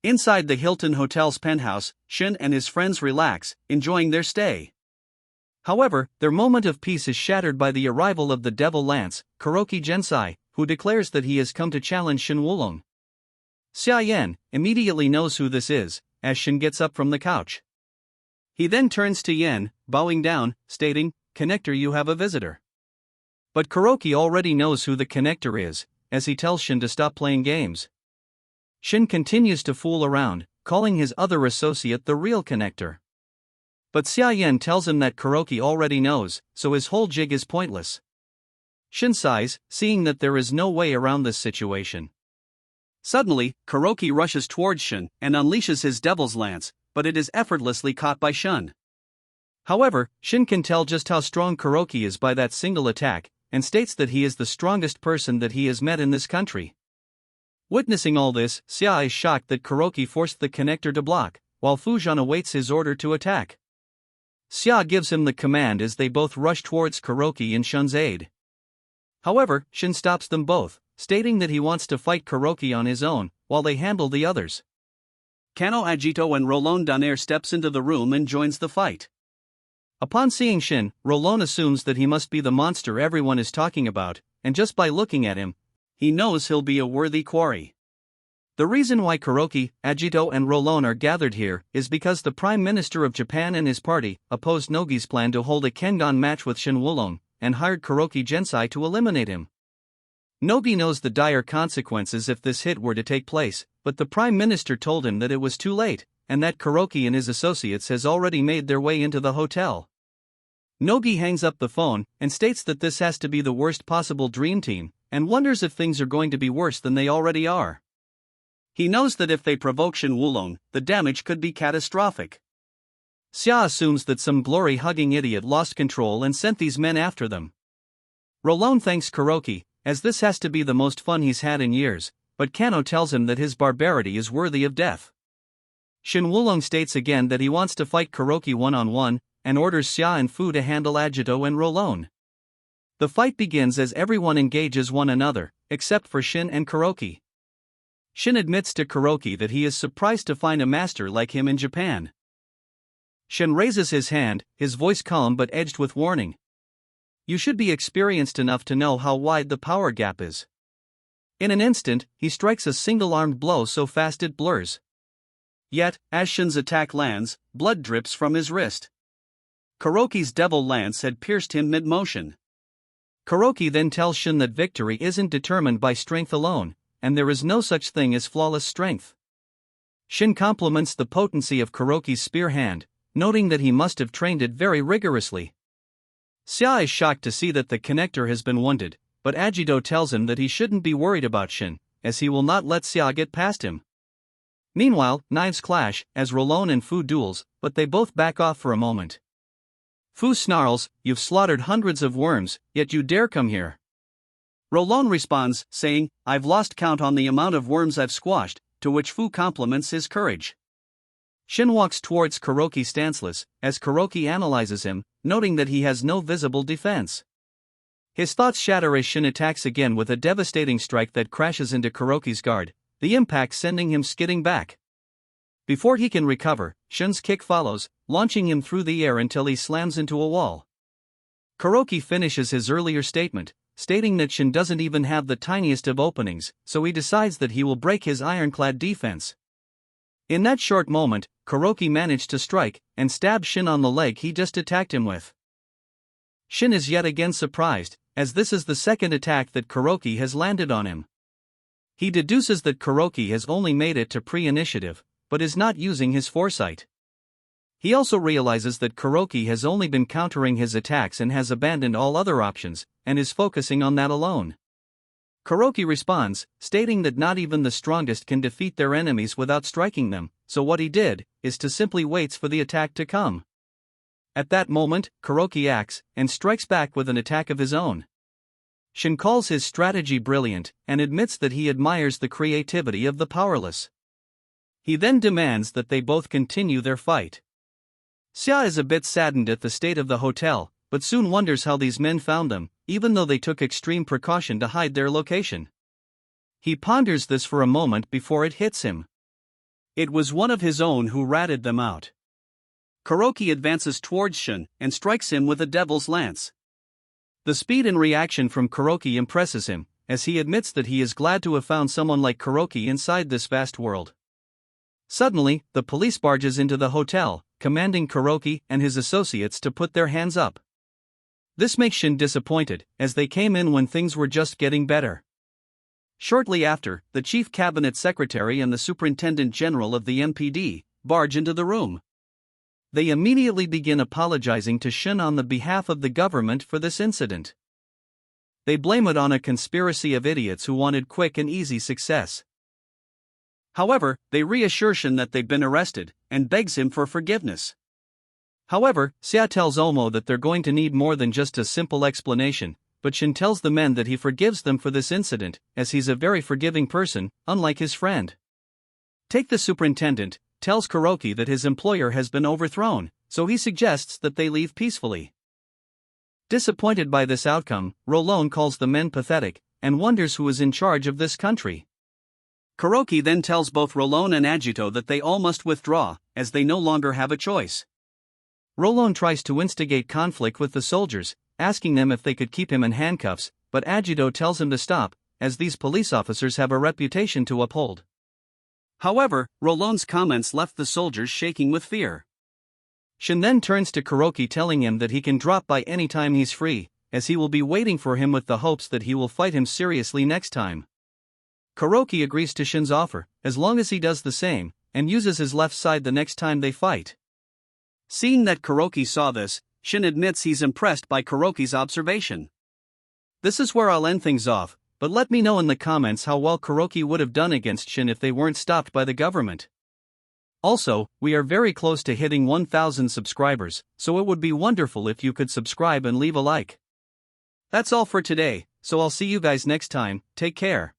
Inside the Hilton Hotel's penthouse, Shen and his friends relax, enjoying their stay. However, their moment of peace is shattered by the arrival of the Devil Lance, Kuroki Gensai, who declares that he has come to challenge Shen Wulong. Xia Yan immediately knows who this is, as Shen gets up from the couch. He then turns to Yan, bowing down, stating, "Connector, you have a visitor." But Kuroki already knows who the connector is, as he tells Shen to stop playing games. Shen continues to fool around, calling his other associate the real connector. But Xia Yan tells him that Kuroki already knows, so his whole jig is pointless. Shen sighs, seeing that there is no way around this situation. Suddenly, Kuroki rushes towards Shen and unleashes his Devil's Lance, but it is effortlessly caught by Shen. However, Shen can tell just how strong Kuroki is by that single attack, and states that he is the strongest person that he has met in this country. Witnessing all this, Xia is shocked that Kuroki forced the connector to block, while Fujian awaits his order to attack. Xia gives him the command as they both rush towards Kuroki in Shen's aid. However, Shen stops them both, stating that he wants to fight Kuroki on his own, while they handle the others. Kano Agito and Roland Donaire steps into the room and joins the fight. Upon seeing Shen, Roland assumes that he must be the monster everyone is talking about, and just by looking at him, he knows he'll be a worthy quarry. The reason why Kuroki, Agito and Roland are gathered here is because the Prime Minister of Japan and his party opposed Nogi's plan to hold a Kengan match with Shen Wulong, and hired Kuroki Gensai to eliminate him. Nogi knows the dire consequences if this hit were to take place, but the Prime Minister told him that it was too late, and that Kuroki and his associates has already made their way into the hotel. Nogi hangs up the phone, and states that this has to be the worst possible dream team, and wonders if things are going to be worse than they already are. He knows that if they provoke Shen Wulong, the damage could be catastrophic. Xia assumes that some glory-hugging idiot lost control and sent these men after them. Roland thanks Kuroki, as this has to be the most fun he's had in years, but Kano tells him that his barbarity is worthy of death. Shen Wulong states again that he wants to fight Kuroki one-on-one, and orders Xia and Fu to handle Agito and Roland. The fight begins as everyone engages one another, except for Shen and Kuroki. Shen admits to Kuroki that he is surprised to find a master like him in Japan. Shen raises his hand, his voice calm but edged with warning. "You should be experienced enough to know how wide the power gap is." In an instant, he strikes a single-armed blow so fast it blurs. Yet, as Shen's attack lands, blood drips from his wrist. Kuroki's Devil Lance had pierced him mid-motion. Kuroki then tells Shen that victory isn't determined by strength alone, and there is no such thing as flawless strength. Shen compliments the potency of Kuroki's spear hand, noting that he must have trained it very rigorously. Xia is shocked to see that the connector has been wounded, but Agito tells him that he shouldn't be worried about Shen, as he will not let Xia get past him. Meanwhile, knives clash, as Roland and Fu duels, but they both back off for a moment. Fu snarls, "You've slaughtered hundreds of worms, yet you dare come here." Roland responds, saying, "I've lost count on the amount of worms I've squashed," to which Fu compliments his courage. Shen walks towards Kuroki stanceless, as Kuroki analyzes him, noting that he has no visible defense. His thoughts shatter as Shen attacks again with a devastating strike that crashes into Kuroki's guard, the impact sending him skidding back. Before he can recover, Shen's kick follows, launching him through the air until he slams into a wall. Kuroki finishes his earlier statement, stating that Shen doesn't even have the tiniest of openings, so he decides that he will break his ironclad defense. In that short moment, Kuroki managed to strike and stab Shen on the leg he just attacked him with. Shen is yet again surprised, as this is the second attack that Kuroki has landed on him. He deduces that Kuroki has only made it to pre-initiative, but is not using his foresight. He also realizes that Kuroki has only been countering his attacks and has abandoned all other options, and is focusing on that alone. Kuroki responds, stating that not even the strongest can defeat their enemies without striking them, so what he did is to simply waits for the attack to come. At that moment, Kuroki acts and strikes back with an attack of his own. Shen calls his strategy brilliant and admits that he admires the creativity of the powerless. He then demands that they both continue their fight. Xia is a bit saddened at the state of the hotel, but soon wonders how these men found them, even though they took extreme precaution to hide their location. He ponders this for a moment before it hits him. It was one of his own who ratted them out. Kuroki advances towards Shen and strikes him with a devil's lance. The speed and reaction from Kuroki impresses him, as he admits that he is glad to have found someone like Kuroki inside this vast world. Suddenly, the police barges into the hotel, commanding Kuroki and his associates to put their hands up. This makes Shen disappointed, as they came in when things were just getting better. Shortly after, the chief cabinet secretary and the superintendent general of the MPD barge into the room. They immediately begin apologizing to Shen on the behalf of the government for this incident. They blame it on a conspiracy of idiots who wanted quick and easy success. However, they reassure Shen that they've been arrested, and begs him for forgiveness. However, Xia tells Omo that they're going to need more than just a simple explanation, but Shen tells the men that he forgives them for this incident, as he's a very forgiving person, unlike his friend. Take the superintendent, tells Kuroki that his employer has been overthrown, so he suggests that they leave peacefully. Disappointed by this outcome, Wulong calls the men pathetic, and wonders who is in charge of this country. Kuroki then tells both Wulong and Agito that they all must withdraw, as they no longer have a choice. Wulong tries to instigate conflict with the soldiers, asking them if they could keep him in handcuffs, but Agito tells him to stop, as these police officers have a reputation to uphold. However, Wulong's comments left the soldiers shaking with fear. Shen then turns to Kuroki telling him that he can drop by any time he's free, as he will be waiting for him with the hopes that he will fight him seriously next time. Kuroki agrees to Shen's offer, as long as he does the same, and uses his left side the next time they fight. Seeing that Kuroki saw this, Shen admits he's impressed by Kuroki's observation. This is where I'll end things off, but let me know in the comments how well Kuroki would have done against Shen if they weren't stopped by the government. Also, we are very close to hitting 1,000 subscribers, so it would be wonderful if you could subscribe and leave a like. That's all for today, so I'll see you guys next time, take care.